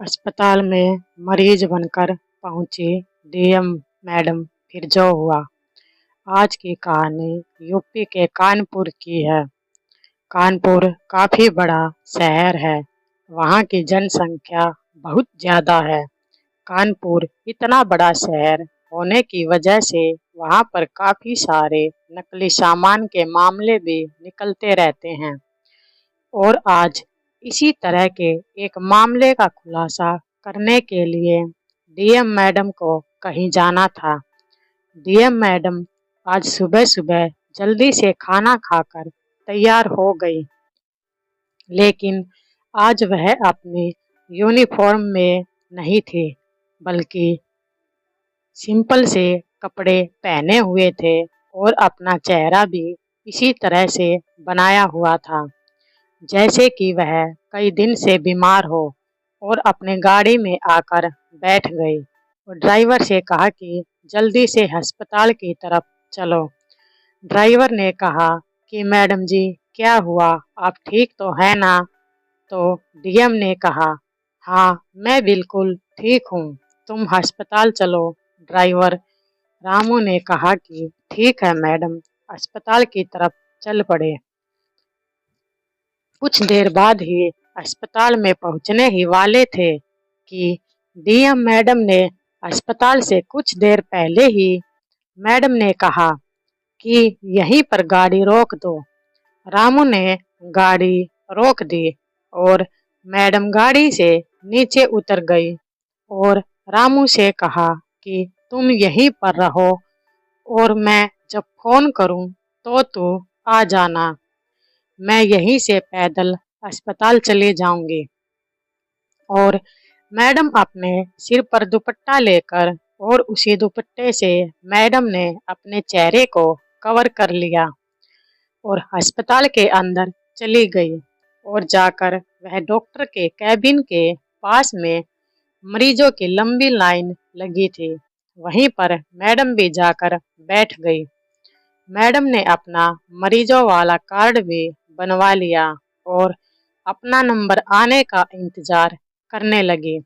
अस्पताल में मरीज बनकर पहुंची डीएम मैडम। फिर जो हुआ। आज की कहानी यूपी के कानपुर की है। कानपुर काफी बड़ा शहर है। वहाँ की जनसंख्या बहुत ज्यादा है। कानपुर इतना बड़ा शहर होने की वजह से वहाँ पर काफी सारे नकली सामान के मामले भी निकलते रहते हैं। और आज इसी तरह के एक मामले का खुलासा करने के लिए डीएम मैडम को कहीं जाना था। डीएम मैडम आज सुबह सुबह जल्दी से खाना खाकर तैयार हो गई, लेकिन आज वह अपनी यूनिफॉर्म में नहीं थी, बल्कि सिंपल से कपड़े पहने हुए थे और अपना चेहरा भी इसी तरह से बनाया हुआ था जैसे कि वह कई दिन से बीमार हो। और अपने गाड़ी में आकर बैठ गई और ड्राइवर से कहा कि जल्दी से अस्पताल की तरफ चलो। ड्राइवर ने कहा कि मैडम जी, क्या हुआ, आप ठीक तो है ना? तो डीएम ने कहा, हाँ मैं बिल्कुल ठीक हूँ, तुम अस्पताल चलो। ड्राइवर रामू ने कहा कि ठीक है मैडम, अस्पताल की तरफ चल पड़े। कुछ देर बाद ही अस्पताल में पहुंचने ही वाले थे कि डीएम मैडम ने अस्पताल से कुछ देर पहले ही मैडम ने कहा कि यहीं पर गाड़ी रोक दो। रामू ने गाड़ी रोक दी और मैडम गाड़ी से नीचे उतर गई और रामू से कहा कि तुम यहीं पर रहो और मैं जब फोन करूं तो तू आ जाना। मैं यहीं से पैदल अस्पताल चले जाऊंगी। और मैडम अपने सिर पर दुपट्टा लेकर और उसी दुपट्टे से मैडम ने अपने चेहरे को कवर कर लिया और अस्पताल के अंदर चली गई। और जाकर वह डॉक्टर के कैबिन के पास में मरीजों की लंबी लाइन लगी थी, वहीं पर मैडम भी जाकर बैठ गई। मैडम ने अपना मरीजों वाला कार्ड भी बनवा लिया और अपना नंबर आने का इंतजार करने लगी।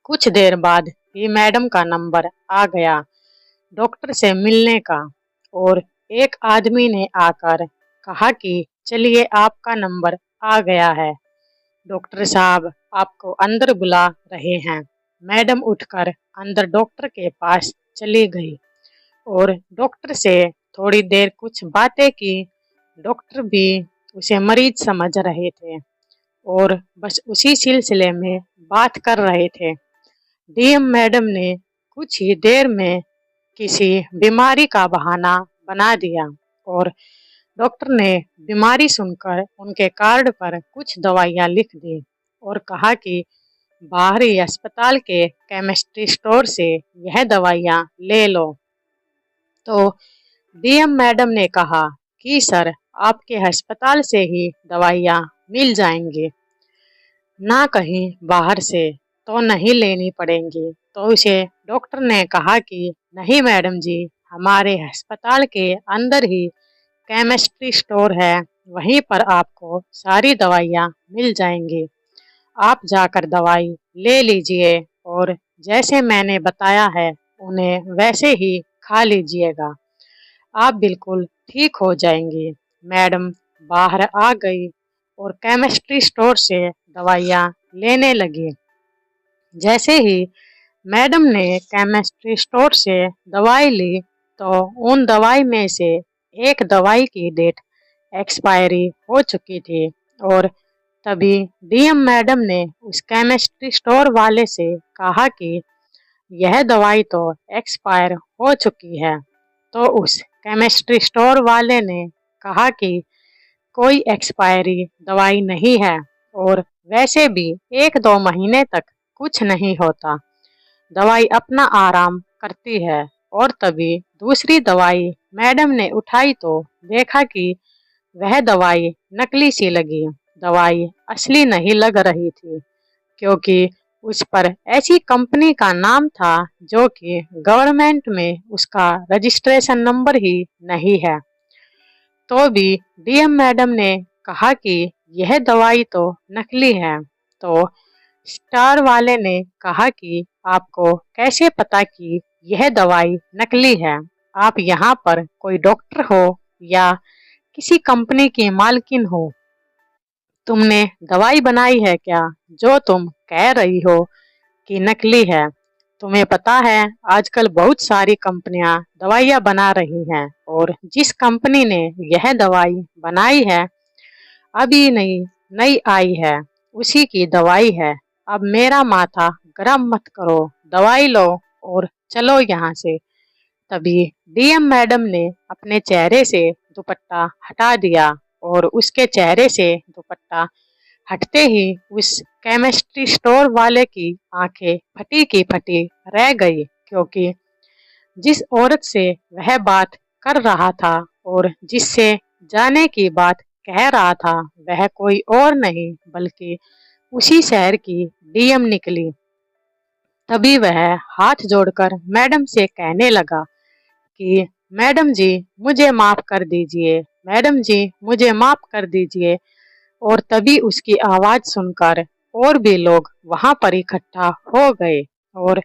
कुछ देर बाद ही मैडम का नंबर आ गया डॉक्टर से मिलने का। और एक आदमी ने आकर कहा कि चलिए, आपका नंबर आ गया है, डॉक्टर साहब आपको अंदर बुला रहे हैं। मैडम उठकर अंदर डॉक्टर के पास चली गई और डॉक्टर से थोड़ी देर कुछ बातें की। डॉक्टर भी उसे मरीज समझ रहे थे और बस उसी सिलसिले में बात कर रहे थे। डीएम मैडम ने कुछ ही देर में किसी बीमारी का बहाना बना दिया और डॉक्टर ने बीमारी सुनकर उनके कार्ड पर कुछ दवाइयाँ लिख दी और कहा कि बाहरी अस्पताल के केमिस्ट्री स्टोर से यह दवाइयाँ ले लो। तो डीएम मैडम ने कहा कि सर, आपके अस्पताल से ही दवाइयाँ मिल जाएंगी, ना कहीं बाहर से तो नहीं लेनी पड़ेंगी। तो उसे डॉक्टर ने कहा कि नहीं मैडम जी, हमारे अस्पताल के अंदर ही केमिस्ट्री स्टोर है, वहीं पर आपको सारी दवाइयाँ मिल जाएंगी। आप जाकर दवाई ले लीजिए और जैसे मैंने बताया है उन्हें वैसे ही खा लीजिएगा, आप बिल्कुल ठीक हो जाएंगी। मैडम बाहर आ गई और केमिस्ट्री स्टोर से दवाइयाँ लेने लगी। जैसे ही मैडम ने केमिस्ट्री स्टोर से दवाई ली तो उन दवाई में से एक दवाई की डेट एक्सपायरी हो चुकी थी। और तभी डीएम मैडम ने उस केमिस्ट्री स्टोर वाले से कहा कि यह दवाई तो एक्सपायर हो चुकी है। तो उस केमिस्ट्री स्टोर वाले ने कहा कि कोई एक्सपायरी दवाई नहीं है और वैसे भी 1-2 महीने तक कुछ नहीं होता, दवाई अपना आराम करती है। और तभी दूसरी दवाई मैडम ने उठाई तो देखा कि वह दवाई नकली सी लगी, दवाई असली नहीं लग रही थी, क्योंकि उस पर ऐसी कंपनी का नाम था जो कि गवर्नमेंट में उसका रजिस्ट्रेशन नंबर ही नहीं है। तो भी डीएम मैडम ने कहा कि यह दवाई तो नकली है। तो स्टार वाले ने कहा कि आपको कैसे पता कि यह दवाई नकली है? आप यहाँ पर कोई डॉक्टर हो या किसी कंपनी की मालकिन हो? तुमने दवाई बनाई है क्या जो तुम कह रही हो कि नकली है? तुम्हें पता है आजकल बहुत सारी कंपनियां दवाइयां बना रही हैं और जिस कंपनी ने यह दवाई बनाई है अभी नई नई आई है, उसी की दवाई है। अब मेरा माथा गरम मत करो, दवाई लो और चलो यहाँ से। तभी डीएम मैडम ने अपने चेहरे से दुपट्टा हटा दिया और उसके चेहरे से दुपट्टा हटते ही उस केमिस्ट्री स्टोर वाले की आंखें फटी की फटी रह गई, क्योंकि जिस औरत से वह बात कर रहा था और जिससे जाने की बात कह रहा था वह कोई और नहीं बल्कि उसी शहर की डीएम निकली। तभी वह हाथ जोड़कर मैडम से कहने लगा कि मैडम जी मुझे माफ कर दीजिए, मैडम जी मुझे माफ कर दीजिए। और तभी उसकी आवाज सुनकर और भी लोग वहां पर इकट्ठा हो गए और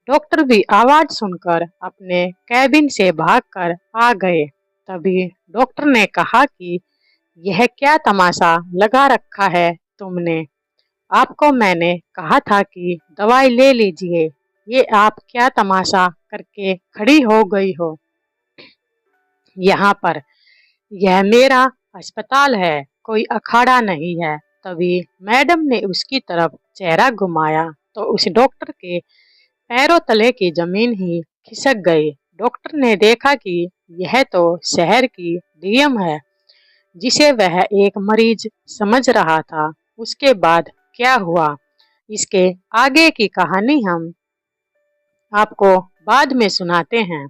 डॉक्टर भी आवाज सुनकर अपने कैबिन से भागकर आ गए। तभी डॉक्टर ने कहा कि यह क्या तमाशा लगा रखा है तुमने? आपको मैंने कहा था कि दवाई ले लीजिए, ये आप क्या तमाशा करके खड़ी हो गई हो यहाँ पर? यह मेरा अस्पताल है, कोई अखाड़ा नहीं है। तभी मैडम ने उसकी तरफ चेहरा घुमाया तो उस डॉक्टर के पैरों तले की जमीन ही खिसक गई। डॉक्टर ने देखा कि यह तो शहर की डीएम है जिसे वह एक मरीज समझ रहा था। उसके बाद क्या हुआ, इसके आगे की कहानी हम आपको बाद में सुनाते हैं।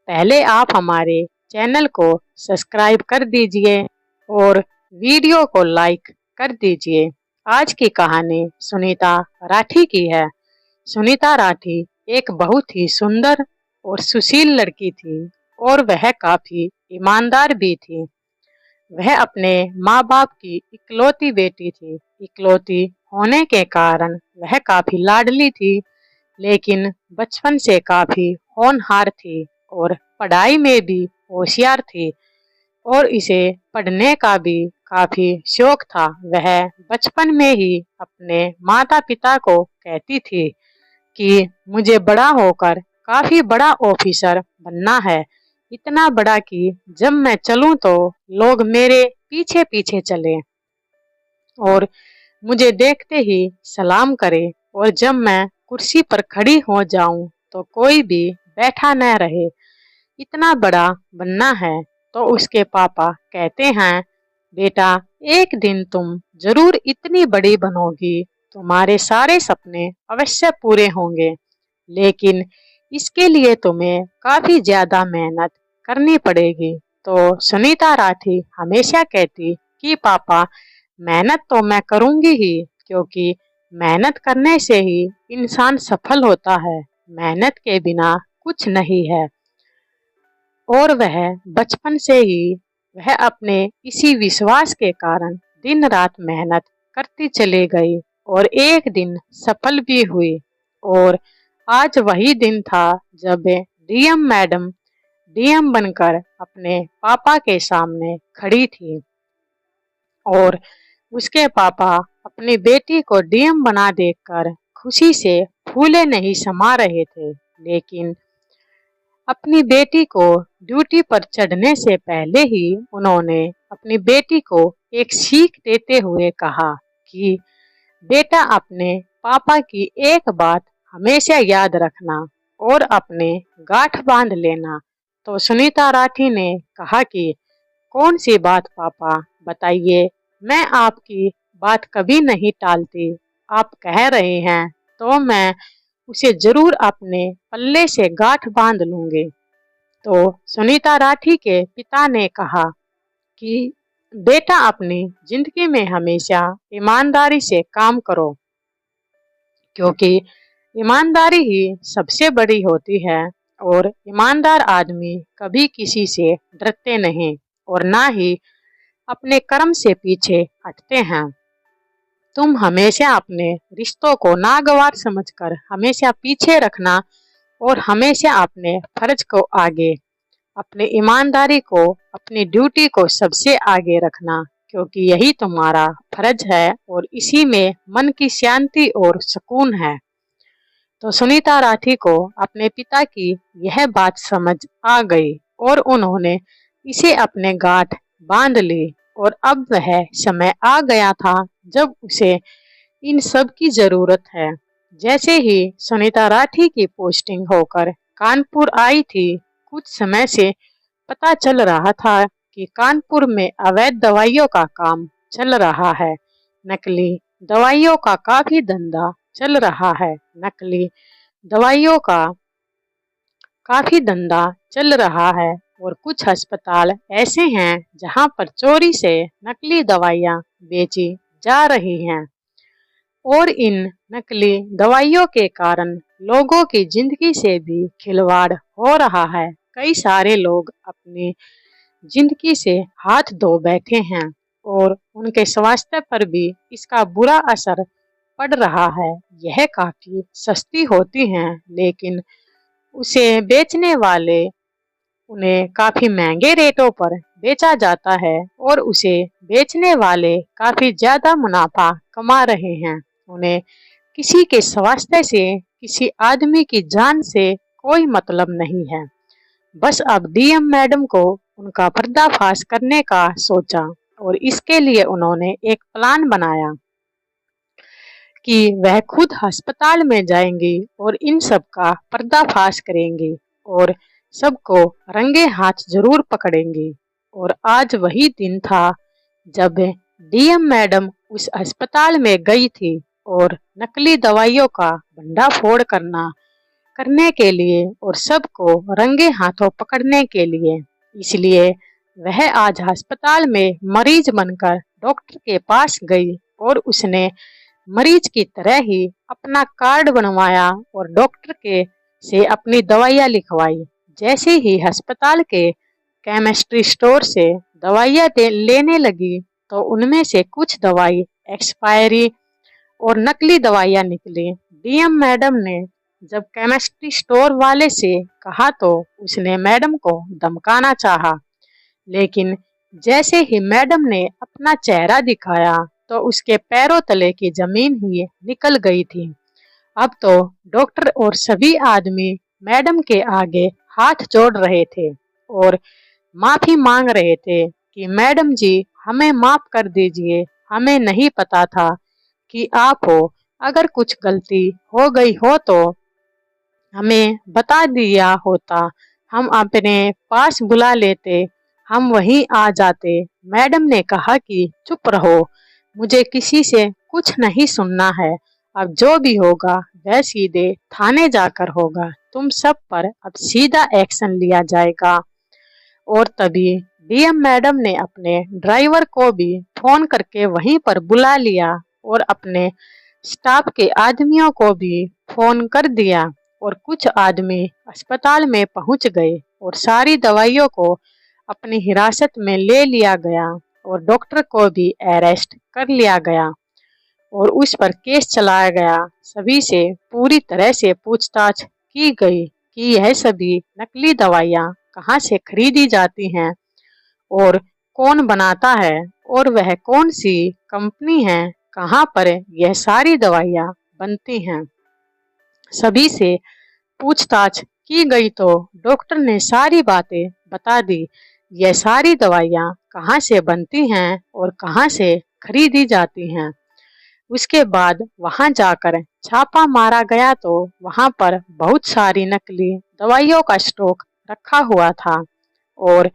पहले आप हमारे चैनल को सब्सक्राइब कर दीजिए और वीडियो को लाइक कर दीजिए। आज की कहानी सुनीता राठी की है। सुनीता राठी एक बहुत ही सुंदर और सुशील लड़की थी और वह काफी ईमानदार भी थी। वह अपने माँ बाप की इकलौती बेटी थी। इकलौती होने के कारण वह काफी लाडली थी, लेकिन बचपन से काफी होनहार थी और पढ़ाई में भी होशियार थी और इसे पढ़ने का भी काफी शौक था। वह बचपन में ही अपने माता पिता को कहती थी कि मुझे बड़ा होकर काफी बड़ा ऑफिसर बनना है, इतना बड़ा कि जब मैं चलूं तो लोग मेरे पीछे पीछे चलें और मुझे देखते ही सलाम करे, और जब मैं कुर्सी पर खड़ी हो जाऊं तो कोई भी बैठा न रहे, इतना बड़ा बनना है। तो उसके पापा कहते हैं बेटा एक दिन तुम जरूर इतनी बड़ी बनोगी, तुम्हारे सारे सपने अवश्य पूरे होंगे, लेकिन इसके लिए तुम्हें काफी ज्यादा मेहनत करनी पड़ेगी। तो सुनीता राठी हमेशा कहती कि पापा मेहनत तो मैं करूंगी ही, क्योंकि मेहनत करने से ही इंसान सफल होता है, मेहनत के बिना कुछ नहीं है। और वह बचपन से ही वह अपने इसी विश्वास के कारण दिन रात मेहनत करती चली गई और एक दिन सफल भी हुई। और आज वही दिन था जब डीएम मैडम डीएम बनकर अपने पापा के सामने खड़ी थी और उसके पापा अपनी बेटी को डीएम बना देखकर खुशी से फूले नहीं समा रहे थे। लेकिन अपनी बेटी को ड्यूटी पर चढ़ने से पहले ही उन्होंने अपनी बेटी को एक सीख देते हुए कहा कि बेटा अपने पापा की एक बात हमेशा याद रखना और अपने गांठ बांध लेना। तो सुनीता राठी ने कहा कि कौन सी बात पापा, बताइए, मैं आपकी बात कभी नहीं टालती, आप कह रहे हैं तो मैं उसे जरूर अपने पल्ले से गांठ बांध लूंगी। तो सुनीता राठी के पिता ने कहा कि बेटा अपनी जिंदगी में हमेशा ईमानदारी से काम करो, क्योंकि ईमानदारी ही सबसे बड़ी होती है और ईमानदार आदमी कभी किसी से डरते नहीं और ना ही अपने कर्म से पीछे हटते हैं। तुम हमेशा अपने रिश्तों को नागवार समझकर हमेशा पीछे रखना और हमेशा अपने फर्ज को आगे, अपनी ईमानदारी को, अपनी ड्यूटी को सबसे आगे रखना, क्योंकि यही तुम्हारा फर्ज है और इसी में मन की शांति और सुकून है। तो सुनीता राठी को अपने पिता की यह बात समझ आ गई और उन्होंने इसे अपने गांठ बांध ली और अब वह समय आ गया था जब उसे इन सब की जरूरत है। जैसे ही सुनीता राठी की पोस्टिंग होकर कानपुर आई थी, कुछ समय से पता चल रहा था कि कानपुर में अवैध दवाइयों का काम चल रहा है। नकली दवाइयों का काफी धंधा चल रहा है। नकली दवाइयों का काफी धंधा चल रहा है और कुछ अस्पताल ऐसे हैं जहां पर चोरी से नकली दवाइयां बेची जा रही हैं और इन नकली दवाइयों के कारण लोगों की जिंदगी से भी खिलवाड़ हो रहा है। कई सारे लोग अपनी जिंदगी से हाथ धो बैठे हैं और उनके स्वास्थ्य पर भी इसका बुरा असर पड़ रहा है। यह काफी सस्ती होती हैं, लेकिन उसे बेचने वाले उन्हें काफी महंगे रेटों पर बेचा जाता है और उसे बेचने वाले काफी ज्यादा मुनाफा कमा रहे हैं। उन्हें किसी के स्वास्थ्य से, किसी आदमी की जान से कोई मतलब नहीं है। बस अब डीएम मैडम को उनका पर्दाफाश करने का सोचा और इसके लिए उन्होंने एक प्लान बनाया कि वह खुद अस्पताल में जाएंगी और इन सब का पर्दाफाश करेंगी और सबको रंगे हाथ जरूर पकड़ेंगी। और आज वही दिन था जब डीएम मैडम उस अस्पताल में गई थी और नकली दवाइयों का भंडाफोड़ करने के लिए और सबको रंगे हाथों पकड़ने के लिए। इसलिए वह आज अस्पताल में मरीज बनकर डॉक्टर के पास गई और उसने मरीज की तरह ही अपना कार्ड बनवाया और डॉक्टर के से अपनी दवाइयाँ लिखवाई। जैसे ही अस्पताल के केमिस्ट्री स्टोर से दवाइयाँ लेने लगी तो उनमें से कुछ दवाई एक्सपायरी और नकली दवाइयाँ निकली। डीएम मैडम ने जब केमिस्ट्री स्टोर वाले से कहा तो उसने मैडम को धमकाना चाहा, लेकिन जैसे ही मैडम ने अपना चेहरा दिखाया तो उसके पैरों तले की जमीन ही निकल गई थी। अब तो डॉक्टर और सभी आदमी मैडम के आगे हाथ जोड़ रहे थे और माफी मांग रहे थे कि मैडम जी हमें माफ कर दीजिए, हमें नहीं पता था कि आप हो। अगर कुछ गलती हो गई हो तो हमें बता दिया होता, हम अपने पास बुला लेते, हम वहीं आ जाते। मैडम ने कहा कि चुप रहो, मुझे किसी से कुछ नहीं सुनना है। अब जो भी होगा वह सीधे थाने जाकर होगा। तुम सब पर अब सीधा एक्शन लिया जाएगा। और तभी डीएम मैडम ने अपने ड्राइवर को भी फोन करके वहीं पर बुला लिया और अपने स्टाफ के आदमियों को भी फोन कर दिया और कुछ आदमी अस्पताल में पहुंच गए और सारी दवाइयों को अपनी हिरासत में ले लिया गया और डॉक्टर को भी अरेस्ट कर लिया गया और उस पर केस चलाया गया। सभी से पूरी तरह से पूछताछ की गई कि यह सभी नकली दवाइयाँ कहाँ से खरीदी जाती हैं और कौन बनाता है और वह कौन सी कंपनी है, कहाँ पर यह सारी दवाइयाँ बनती हैं। सभी से पूछताछ की गई तो डॉक्टर ने सारी बातें बता दी। यह सारी दवाइयाँ कहाँ से बनती हैं और कहाँ से खरीदी जाती हैं। उसके बाद वहां जाकर छापा मारा गया तो वहां पर बहुत सारी नकली दवाइयों का स्टॉक रखा हुआ था और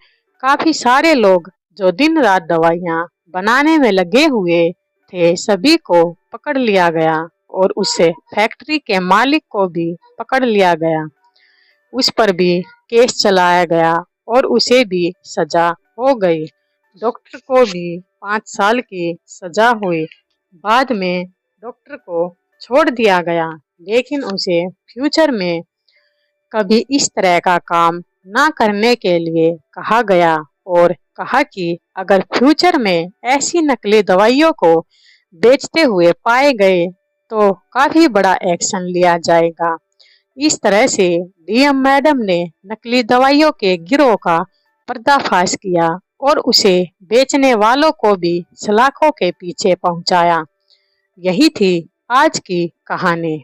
काफी सारे लोग जो दिन रात दवाइयाँ बनाने में लगे हुए थे सभी को पकड़ लिया गया और उससे फैक्ट्री के मालिक को भी पकड़ लिया गया। उस पर भी केस चलाया गया और उसे भी सजा हो गई। डॉक्टर को भी 5 साल की सजा हुई। बाद में डॉक्टर को छोड़ दिया गया, लेकिन उसे फ्यूचर में कभी इस तरह का काम ना करने के लिए कहा गया और कहा कि अगर फ्यूचर में ऐसी नकली दवाइयों को बेचते हुए पाए गए तो काफी बड़ा एक्शन लिया जाएगा। इस तरह से डीएम मैडम ने नकली दवाइयों के गिरोह का पर्दाफाश किया और उसे बेचने वालों को भी सलाखों के पीछे पहुंचाया। यही थी आज की कहानी।